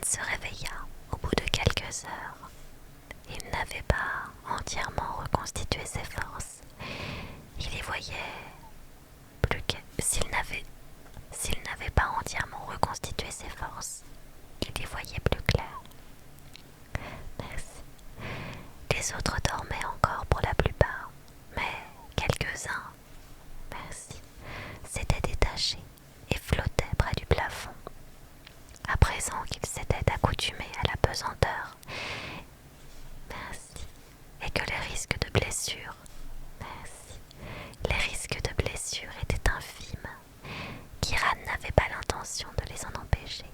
se réveilla au bout de quelques heures. Il n'avait pas entièrement reconstitué ses forces. Il y voyait plus que... S'il n'avait pas entièrement reconstitué ses forces, il y voyait plus clair. Merci. Les autres dormaient encore pour la plupart, mais quelques-uns, merci, s'étaient détachés et flottaient près du plafond. À présent qu'ils s'étaient accoutumés à la pesanteur, merci, et que les risques de blessure, merci, les risques de blessure étaient infimes, Kiran n'avait pas l'intention de les en empêcher.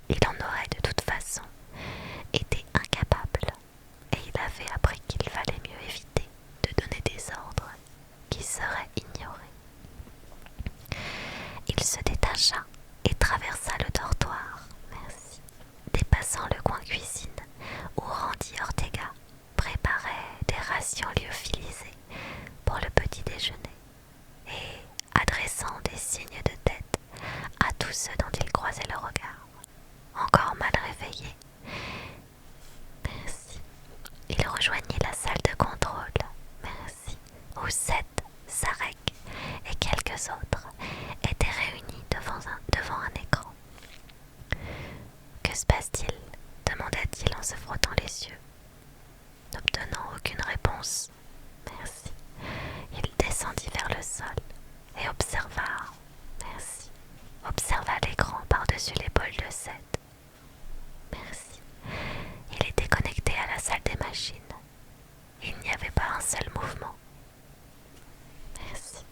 Il en aurait de toute façon été incapable, et il avait appris qu'il fallait mieux éviter de donner des ordres qui seraient ignorés. Il se détacha et traversa le dortoir, merci, dépassant le coin cuisine où Randy Ortega préparait des rations lyophilisées pour le petit déjeuner et adressant des signes de tête à tous ceux dont il croisait le regard, encore mal réveillés. Merci. Il rejoignit la salle de contrôle, merci, où Seth, Sarek et quelques autres étaient réunis devant un écran. Que se passe-t-il? Demanda-t-il en se frottant les yeux. N'obtenant aucune réponse, merci, il descendit vers le sol et observa l'écran par-dessus l'épaule de Seth. Merci. Il était connecté à la salle des machines. Il n'y avait pas un seul mouvement. Merci.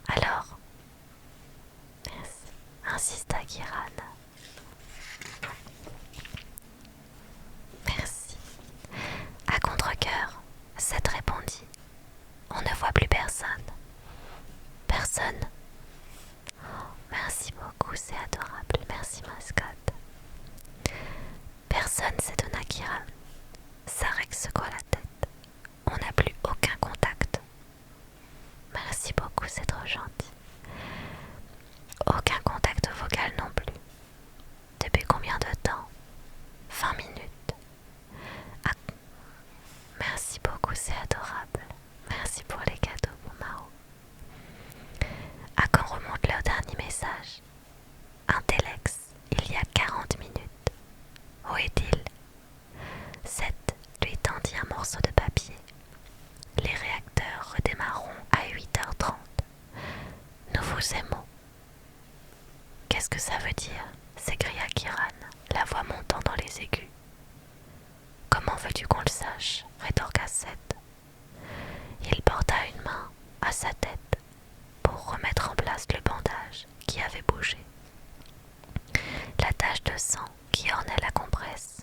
Alors, merci, insista Kiran. Merci. À contre-cœur, Seth répondit. On ne voit plus personne. Personne. Oh, merci beaucoup, c'est adorable. Merci, mascotte. Personne, s'étonna Kiran. Sarek secoua la tête. On n'a plus aucun contact. Merci beaucoup, c'est trop gentil. Aucun contact vocal non plus. Depuis combien de temps? 20 minutes. Ah, merci beaucoup, c'est adorable. Merci pour les cadeaux, mon Mao. À quand remonte leur dernier message? Un téléx, il y a 40 minutes. Où est-il? Seth lui tendit un morceau de papier. Les réacteurs redémarreront à 8h30. Nous vous aimons. Qu'est-ce que ça veut dire? S'écria Kiran, la voix montant dans les aigus. Comment veux-tu qu'on le sache? Rétorqua Seth. Il porta une main à sa tête pour remettre en place le bandage qui avait bougé. La tache de sang qui ornait la compresse,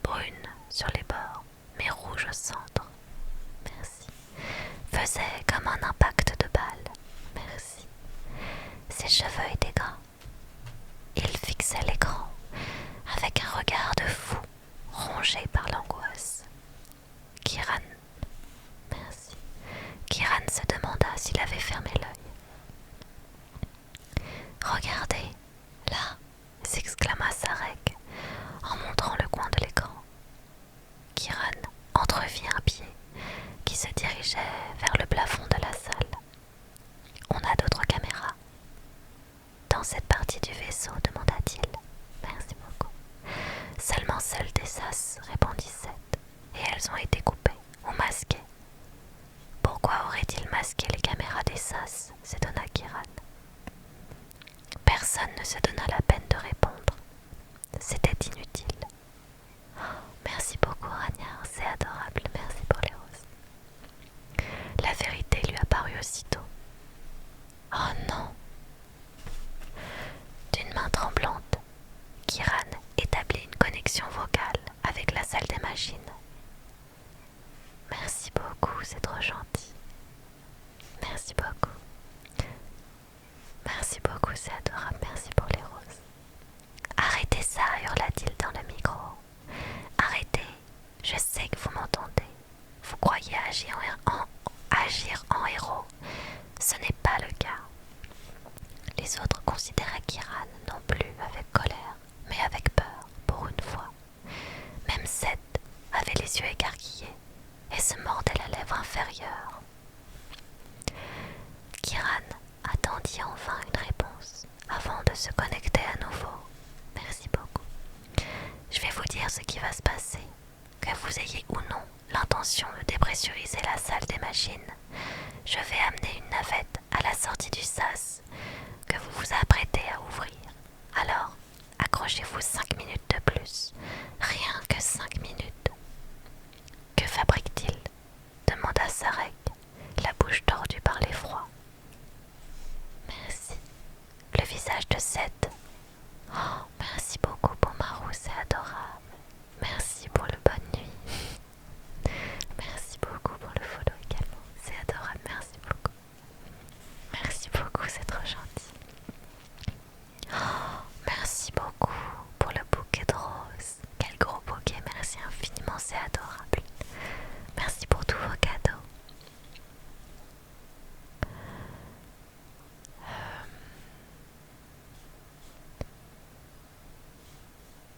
brune sur les bords, mais rouge au centre. Merci. Faisait comme un impact de balle. Merci. Ses cheveux étaient gras. Il fixait l'écran avec un regard de fou, rongé par l'angoisse. Kiran, merci. Kiran se demanda s'il avait fermé l'œil. Regardez, là, s'exclama Sarek en montrant le coin de l'écran. Kiran entrevit un pied qui se dirigeait vers le plafond de la salle. On a d'autres caméras dans cette partie du vaisseau, demanda-t-il. Merci beaucoup. Seulement celles des SAS, répondit Seth, et elles ont été coupées ou masquées. Pourquoi aurait-il masqué les caméras des SAS? S'étonna Kiran. Personne ne se donna la peine de répondre. C'était inutile. Oh, merci beaucoup, Ragnar, c'est adorable, merci pour les roses. La vérité lui apparut aussitôt. Oh non! D'une main tremblante, Kiran établit une connexion vocale avec la salle des machines. Merci beaucoup, c'est trop gentil. Merci beaucoup. Merci beaucoup, c'est adorable, merci pour les roses. Arrêtez ça, hurla-t-il dans le micro. Arrêtez, je sais que vous m'entendez. Vous croyez agir en héros. Ce n'est pas le cas. Les autres considéraient Kiran non plus avec colère, mais avec peur pour une que vous ayez ou non l'intention de dépressuriser la salle des machines, je vais amener une navette à la sortie du sas que vous vous apprêtez à ouvrir. Alors, accrochez-vous 5 minutes de plus. Rien que 5 minutes. Que fabrique-t-il demanda Sarek, la bouche tordue par l'effroi. Merci. Le visage de Seth. Oh, merci beaucoup pour Marou, c'est adorable. Merci pour le bonne nuit. Merci beaucoup pour le follow également. C'est adorable, merci beaucoup. Merci beaucoup, c'est trop gentil. Oh, merci beaucoup pour le bouquet de roses. Quel gros bouquet, merci infiniment, c'est adorable. Merci pour tous vos cadeaux.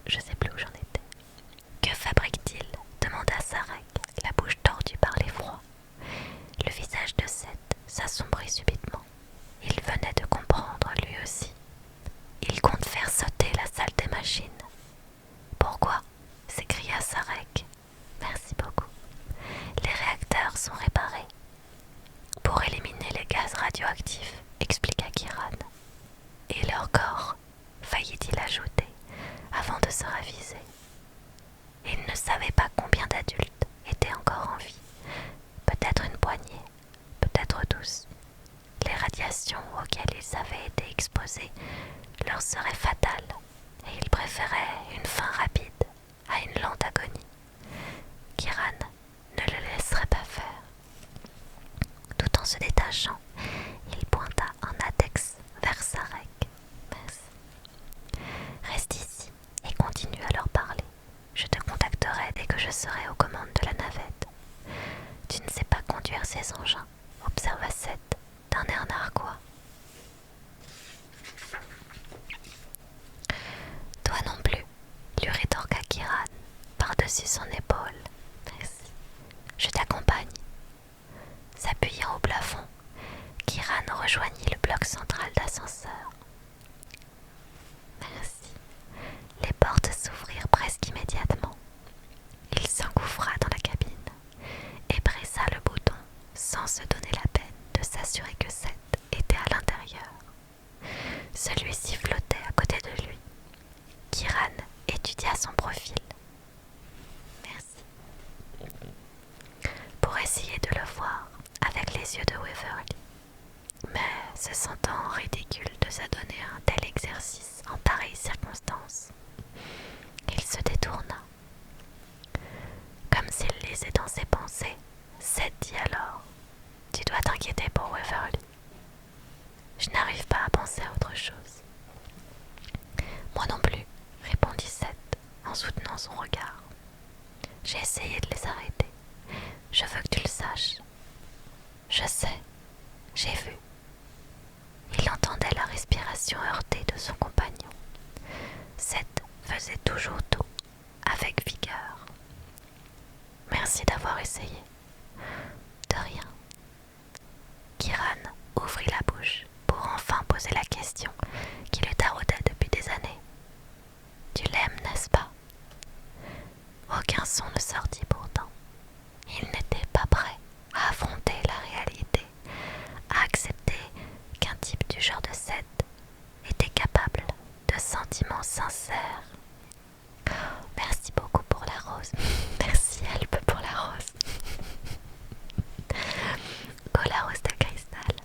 Je sais plus où j'en étais. Que fabrique-t-il demanda Sarek, la bouche tordue par l'effroi. Le visage de Seth s'assombrit subitement. Il venait de comprendre lui aussi. Il compte faire sauter la salle des machines. Pourquoi s'écria Sarek. Merci beaucoup. Les réacteurs sont réparés. Pour éliminer les gaz radioactifs, expliqua Kiran. Et leur corps, faillit-il ajouter, avant de se raviser. Il ne savait pas combien d'adultes étaient encore en vie. Peut-être une poignée, peut-être tous. Les radiations auxquelles ils avaient été exposés leur seraient fatales, et ils préféraient une fin rapide à une lente agonie. Kiran ne le laisserait pas faire. Tout en se détachant, il pointa un index vers Sarek. Merci. Reste ici et continue à leur parler. Je te contacterai dès que je serai aux commandes de la navette. Tu ne sais pas conduire ces engins, observa Seth d'un air narquois. Toi non plus, lui rétorqua Kiran par-dessus son épaule. Merci. Je t'accompagne. S'appuyant au plafond, Kiran rejoignit le bloc central d'ascenseur. Merci. Les portes s'ouvrirent presque immédiatement. Il s'engouffra dans la cabine et pressa le bouton sans se donner la peine de s'assurer que Seth était à l'intérieur. Celui-ci flottait à côté de lui. Kiran étudia son profil. Merci. Pour essayer de le voir avec les yeux de Waverly. Mais se sentant ridicule de s'adonner à un tel exercice en pareille circonstance, il se détourna. Comme s'il lisait dans ses pensées, Seth dit alors « Tu dois t'inquiéter pour Waverly. Je n'arrive pas à penser à autre chose. » Moi non plus, répondit Seth en soutenant son regard. J'ai essayé de les arrêter. Je veux que tu le saches. Je sais, j'ai vu. Il entendait la respiration heurtée de son compagnon. Seth faisait toujours tout, avec vigueur. Merci d'avoir essayé. De rien. Kiran ouvrit la bouche pour enfin poser la question qui le taraudait depuis des années. Tu l'aimes, n'est-ce pas? Aucun son ne sortit pourtant. Il n'était pas prêt à affronter la réalité, à accepter qu'un type du genre de Seth était capable de sentiments sincères. Merci beaucoup pour la rose. Merci Alpe pour la rose. Oh, la rose de cristal.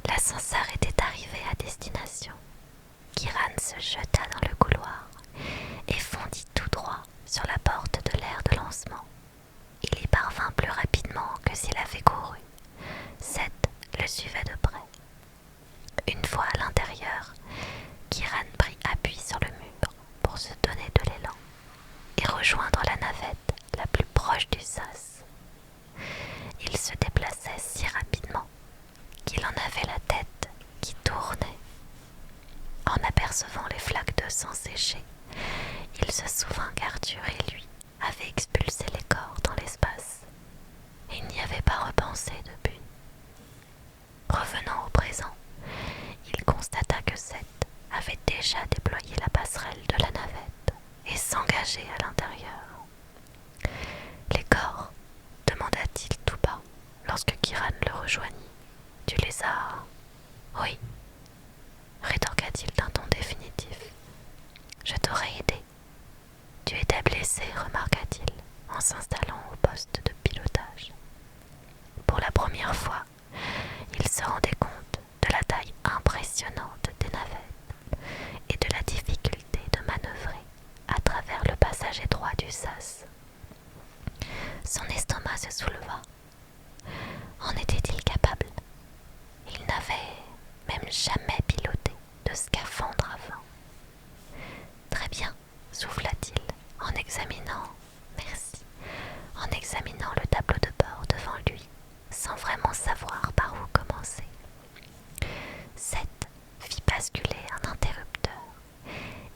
L'ascenseur était arrivé à destination. Kiran se jeta dans le couloir et fondit tout droit sur la porte de l'aire de lancement. Il y parvint plus rapidement que s'il avait couru. Seth le suivait de près. Une fois à l'intérieur, Kiran prit appui sur le mur pour se donner de l'élan et rejoindre la navette la plus proche du sas. Il se déplaçait si rapidement qu'il en avait la tête qui tournait. En apercevant les flaques de sang séchées, il se souvint qu'Arthur et lui avaient expulsé les corps dans l'espace. Il n'y avait pas repensé depuis. Revenant au présent, il constata que Seth avait déjà déployé la passerelle de la navette et s'engager à l'intérieur. Les corps, demanda-t-il tout bas lorsque Kiran le rejoignit. Tu les as... Oui, rétorqua-t-il d'un ton définitif. Je t'aurais aidé. Tu étais blessé, remarqua-t-il en s'installant au poste de pilotage. Pour la première fois, il se rendait compte de la taille impressionnante des navettes et de la difficulté de manœuvrer à travers le passage étroit du sas. Son estomac se souleva. En était-il capable? Il n'avait même jamais piloté de scaphandre avant. Très bien, souffla-t-il en examinant le tableau de bord devant lui, sans vraiment savoir par où commencer. 7 fit basculer un interrupteur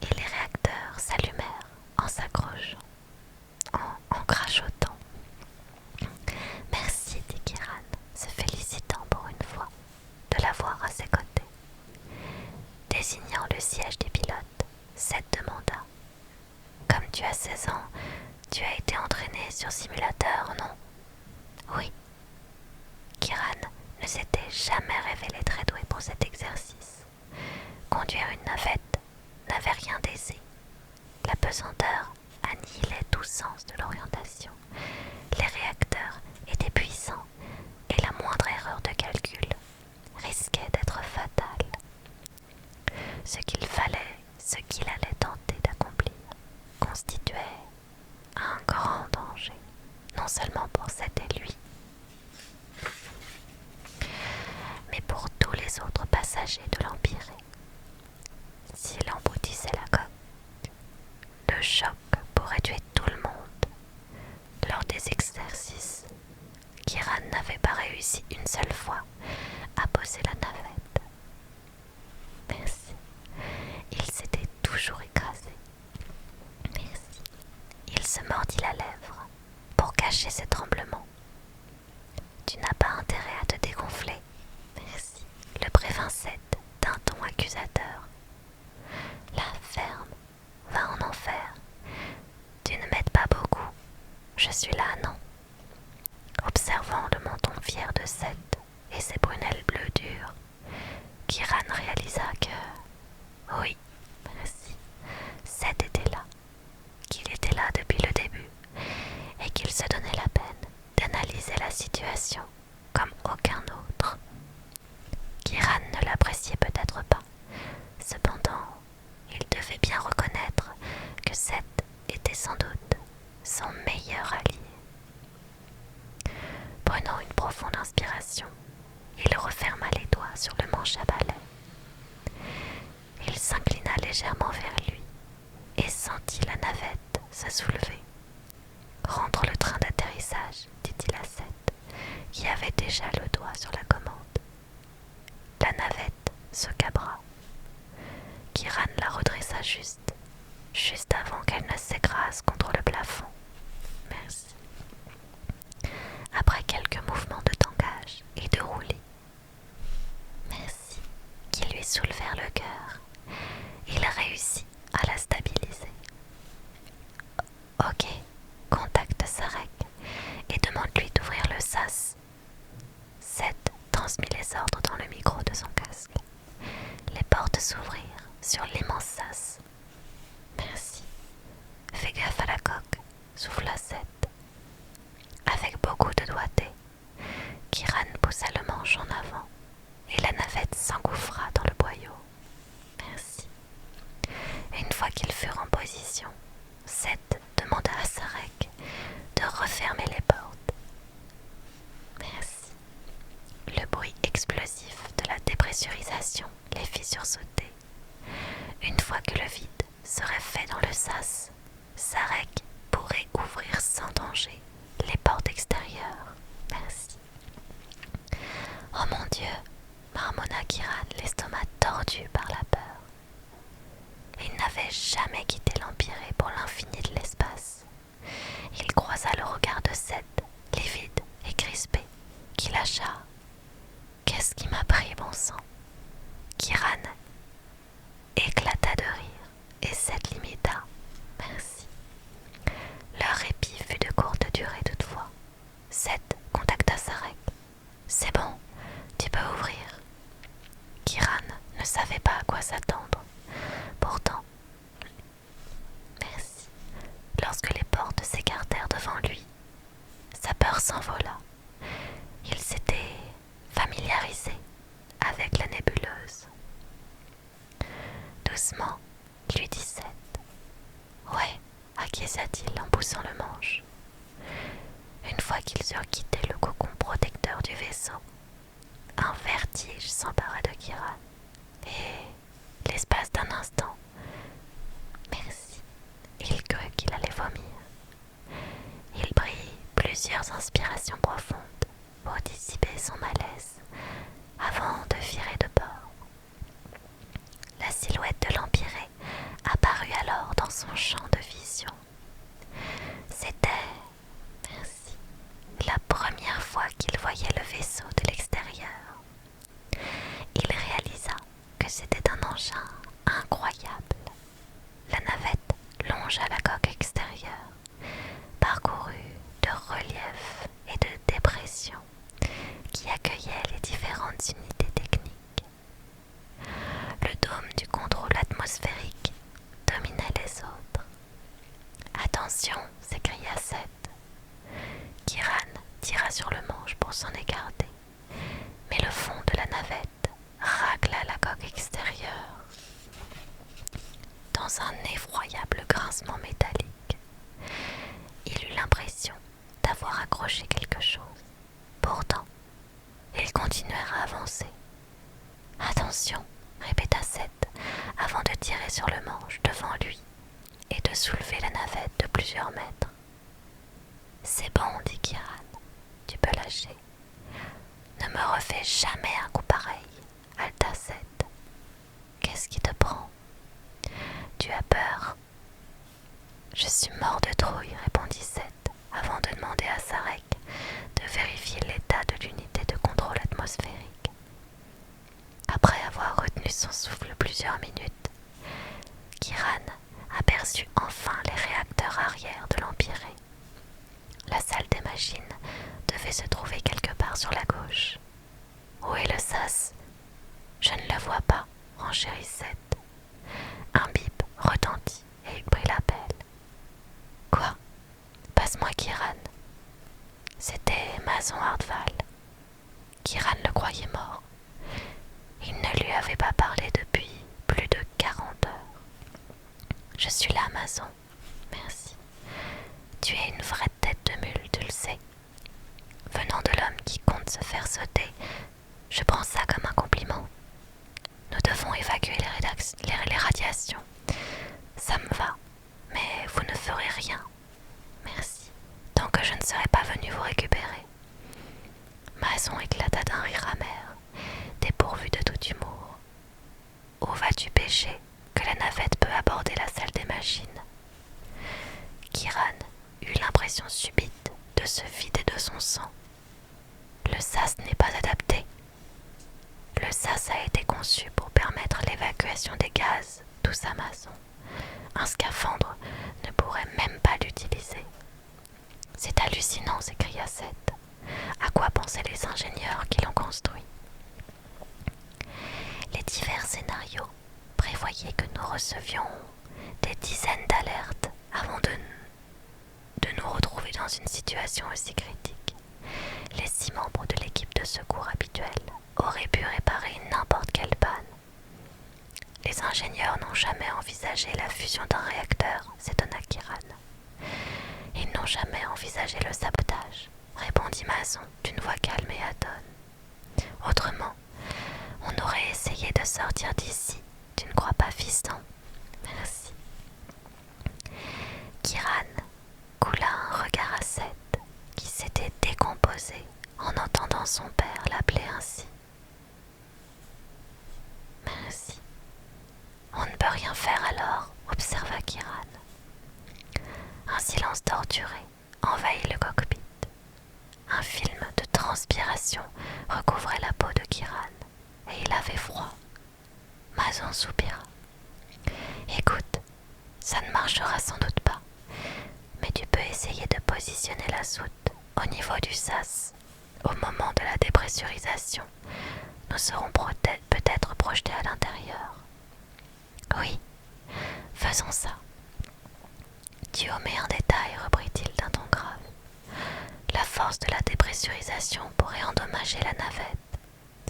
et les réacteurs s'allumèrent en s'accrochant, en crachotant. Merci, dit Kiran, se félicitant pour une fois de l'avoir à ses côtés. Désignant le siège des pilotes, Seth demanda: Comme tu as 16 ans, tu as été entraîné sur simulateur, non? Oui. Kiran ne s'était jamais révélé très doué pour cet exercice. Conduire une navette n'avait rien d'aisé. La pesanteur annihilait tout sens de l'orientation. Les réacteurs étaient puissants et la moindre erreur de calcul risquait d'être fatale. Ce qu'il allait tenter d'accomplir, constituait un grand danger, non seulement pour Seth et lui, mais pour tous les autres passagers de l'Empyrée. S'il emboutissait la coque, le choc pourrait tuer tout le monde. Lors des exercices, Kiran n'avait pas réussi une seule fois à poser la navette. Merci. Il s'était toujours écrasé. Merci. Il se mordit la lèvre pour cacher ses tremblements. Tu n'as pas intérêt à te dégonfler. Merci. Le prévint Seth d'un ton accusateur. La ferme va en enfer. Tu ne m'aides pas beaucoup. Je suis là, non? Observant le menton fier de Seth et ses prunelles bleues dures, Kiran réalisa que... Oui, merci. Seth était là. Qu'il était là depuis le début et qu'il se donnait la peine d'analyser la situation comme aucun autre. Kiran ne l'appréciait peut-être pas. Cependant, il devait bien reconnaître que Seth était sans doute son meilleur allié. Prenant une profonde inspiration, il referma les doigts sur le manche à balai. Il s'inclina légèrement vers lui et sentit la navette se soulever. Rentre le train d'atterrissage, dit-il à Seth, qui avait déjà le doigt sur la commande. La navette se cabra. Kiran la redressa juste avant qu'elle ne s'écrase contre le plafond. Merci. Après quelques mouvements de tangage et de roulis, merci, qui lui soulevèrent le cœur, il réussit à la stabiliser. Ok, contacte Sarek et demande-lui d'ouvrir le sas. Seth transmit les ordres dans le micro de son casque. Les portes s'ouvrirent sur l'immense sas. Merci. Fais gaffe à la coque, souffla Seth. Avec beaucoup de doigté, Kiran poussa le manche en avant et la navette s'engouffra dans le boyau. Merci. Une fois qu'ils furent en position, Seth demanda à Sarek de refermer les portes. Merci. Le bruit explosif de la dépressurisation les fit sursauter. Une fois que le vide serait fait dans le sas, Sarek pourrait ouvrir sans danger les portes extérieures. Merci. Oh mon Dieu, marmonna Kiran, l'estomac tordu par la peur. Il n'avait jamais quitté l'Empyrée pour l'infini de l'espace. Il croisa le regard de Seth, livide et crispé, qui lâcha. Qu'est-ce qui m'a pris, bon sang? Kiran éclata de rire et Seth l'imita. Merci. doucement, lui dit Seth. Ouais, acquiesça-t-il en poussant le manche. Une fois qu'ils eurent quitté le cocon protecteur du vaisseau, un vertige s'empara de Kiran. Et, l'espace d'un instant, merci, il crut qu'il allait vomir. Il prit plusieurs inspirations profondes pour dissiper son malaise avant de virer de bord. La silhouette de l'Empyrée apparut alors dans son champ de vision. C'était, merci, la première fois qu'il voyait le vaisseau de l'extérieur. Il réalisa que c'était un engin incroyable. La navette longea la coque extérieure, parcourue de reliefs et de dépressions qui accueillaient les différentes unités techniques. Le dôme du contrôle atmosphérique dominait les autres. Attention, s'écria Seth. Kiran tira sur le manche pour s'en écarter, mais le fond de la navette racla la coque extérieure. Dans un effroyable grincement métallique, il eut l'impression d'avoir accroché quelque chose. Pourtant, ils continuèrent à avancer. Attention, répéta Seth avant de tirer sur le manche devant lui et de soulever la navette de plusieurs mètres. C'est bon, dit Kiran, tu peux lâcher. Ne me refais jamais un coup pareil, haleta Seth. Qu'est-ce qui te prend? Tu as peur? Je suis mort de trouille, répondit Seth avant de demander à Sarek de vérifier l'état de l'unité de contrôle atmosphérique. Après avoir retenu son souffle plusieurs minutes, Kiran aperçut enfin les réacteurs arrière de l'Empyrée. La salle des machines devait se trouver quelque part sur la gauche. Où est le sas? Je ne le vois pas, renchérit Seth. Un bip retentit et il prit l'appel. Quoi? Passe-moi Kiran. C'était Mason Hardval. Kiran le croyait mort. Il ne lui avait pas parlé depuis plus de 40 heures. Je suis là, Mason. Merci. Tu es une vraie tête de mule, tu le sais. Venant de l'homme qui compte se faire sauter, je prends ça comme un compliment. Nous devons évacuer les radiations. Ça me va, mais vous ne ferez rien. Merci. Tant que je ne serai pas venu vous récupérer. Mason éclata d'un rire amer, dépourvu de tout humour. Où vas-tu pêcher que la navette peut aborder la salle des machines? Kiran eut l'impression subite de se vider de son sang. Le sas n'est pas adapté. Le sas a été conçu pour permettre l'évacuation des gaz, toussa Mason. Un scaphandre ne pourrait même pas l'utiliser. C'est hallucinant, s'écria Seth. À quoi pensaient les ingénieurs qui l'ont construit? Les divers scénarios prévoyaient que nous recevions des dizaines d'alertes avant de nous retrouver dans une situation aussi critique. Les 6 membres de l'équipe de secours habituelle auraient pu réparer n'importe quelle panne. Les ingénieurs n'ont jamais envisagé la fusion d'un réacteur, s'étonna Kiran. Ils n'ont jamais envisagé le sabotage, répondit Mason d'une voix calme et atone. Autrement, on aurait essayé de sortir d'ici, tu ne crois pas, fiston? Merci. Kiran coula un regard à Seth, qui s'était décomposé en entendant son père l'appeler ainsi. Merci. On ne peut rien faire alors, observa Kiran. Un silence torturé envahit le cockpit. Un film de transpiration recouvrait la peau de Kiran et il avait froid. Mason soupira. Écoute, ça ne marchera sans doute pas, mais tu peux essayer de positionner la soute au niveau du sas. Au moment de la dépressurisation, nous serons peut-être projetés à l'intérieur. Oui, faisons ça. Tu omets un détail, reprit-il d'un ton grave. La force de la dépressurisation pourrait endommager la navette.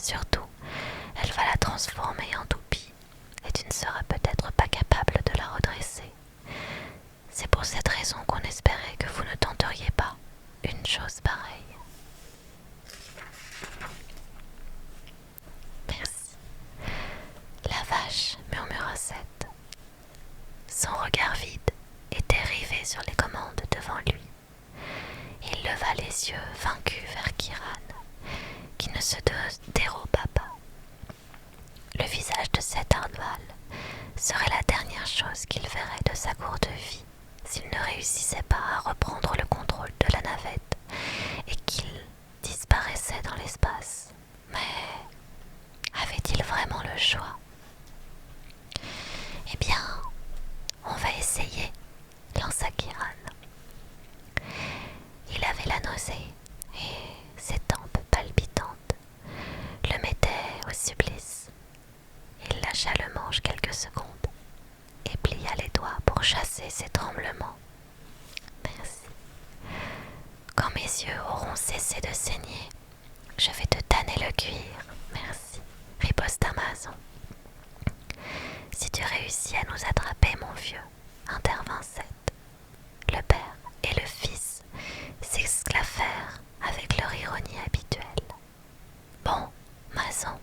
Surtout, elle va la transformer en toupie, et tu ne seras peut-être chose qu'il verrait de sa courte vie s'il ne réussissait pas à reprendre le contrôle de la navette et qu'il disparaissait dans l'espace. Mais avait-il vraiment le choix? Eh bien, on va essayer, lança Kiran. Il avait la nausée et ses tempes palpitantes le mettaient au supplice. Il lâcha le manche quelques secondes et plia les doigts pour chasser ses tremblements. Merci. Quand mes yeux auront cessé de saigner, je vais te tanner le cuir. Merci, riposta Mason. Si tu réussis à nous attraper, mon vieux, intervint Seth. Le père et le fils s'exclafèrent avec leur ironie habituelle. Bon, Mason,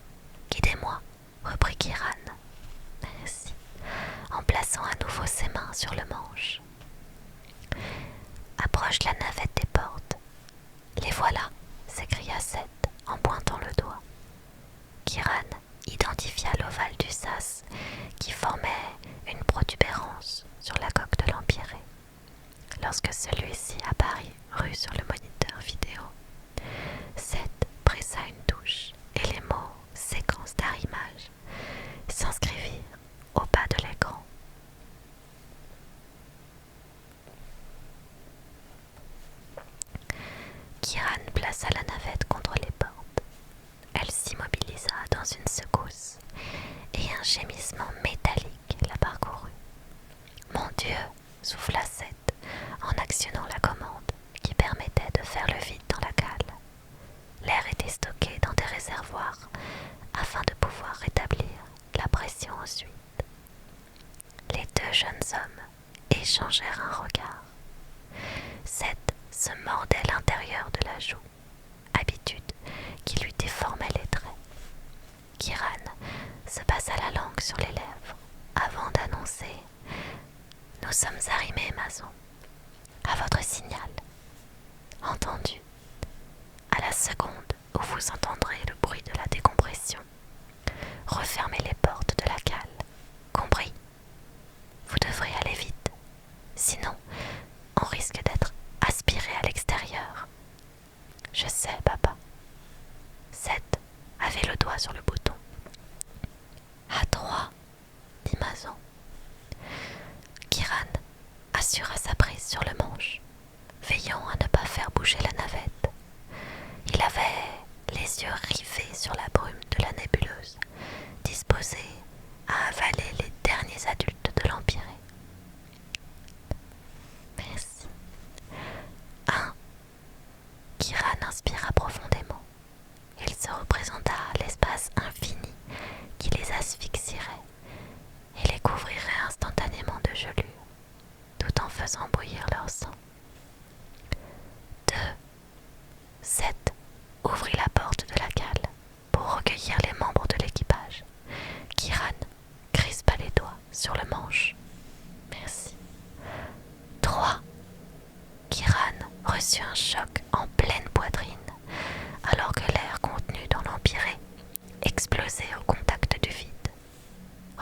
guidez-moi, reprit Kiran. Merci, en plaçant à nouveau ses mains sur le manche. Approche la navette des portes. Les voilà, s'écria Seth en pointant le doigt. Kiran identifia l'ovale du sas qui formait une protubérance sur la coque de l'Empirée. Lorsque celui-ci apparut sur le moniteur vidéo, Seth pressa une touche et les mots séquence d'arrimage s'inscrivirent au bas de l'écran. Kiran plaça la navette contre les portes. Elle s'immobilisa dans une secousse et un gémissement métallique la parcourut. Mon Dieu, souffla Seth en actionnant la commande qui permettait de faire le vide dans la cale. L'air était stocké dans des réservoirs afin de pouvoir rétablir la pression ensuite. Les deux jeunes hommes échangèrent un regard. Seth se mordait l'intérieur de la joue, habitude qui lui déformait les traits. Kiran se passa la langue sur les lèvres avant d'annoncer « Nous sommes arrimés, Mason. À votre signal. Entendu. À la seconde où vous entendrez le bruit de la décompression, refermez les portes de la cale. Compris? Vous devrez aller vite. Sinon, on risque d'être aspiré à l'extérieur. Je sais, papa. Seth avait le doigt sur le bouton. À 3, dit Mason. Kiran assura sa prise sur le manche, veillant à ne pas faire bouger la navette. Il avait les yeux rivés sur la brume de la nébuleuse, disposé à avaler les derniers adultes de l'Empirée. Merci. 1. Kiran inspira profondément. Il se représenta l'espace infini qui les asphyxierait et les couvrirait instantanément de gelure, tout en faisant bouillir leur sang. 2. Seth ouvrit la porte de la cale pour recueillir les membres de l'équipage. Kiran crispa les doigts sur le manche. Merci. 3. Kiran reçut un choc en pleine poitrine alors que l'air contenu dans l'Empirée explosait au contact du vide.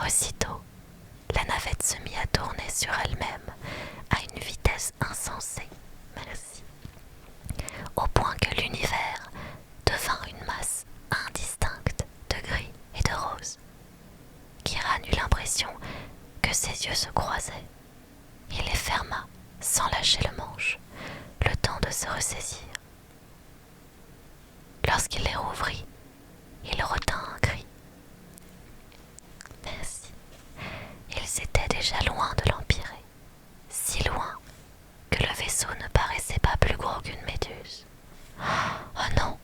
Aussitôt, la navette se mit à tourner sur elle-même à une vitesse insensée. Merci. Au point que l'univers devint une masse indistincte de gris et de rose. Kiran eut l'impression que ses yeux se croisaient. Il les ferma sans lâcher le manche, le temps de se ressaisir. Lorsqu'il les rouvrit, il retint un cri. Merci. Ils étaient déjà loin de l'Empirée, si loin que le vaisseau ne paraissait pas plus gros qu'une méduse. Oh non,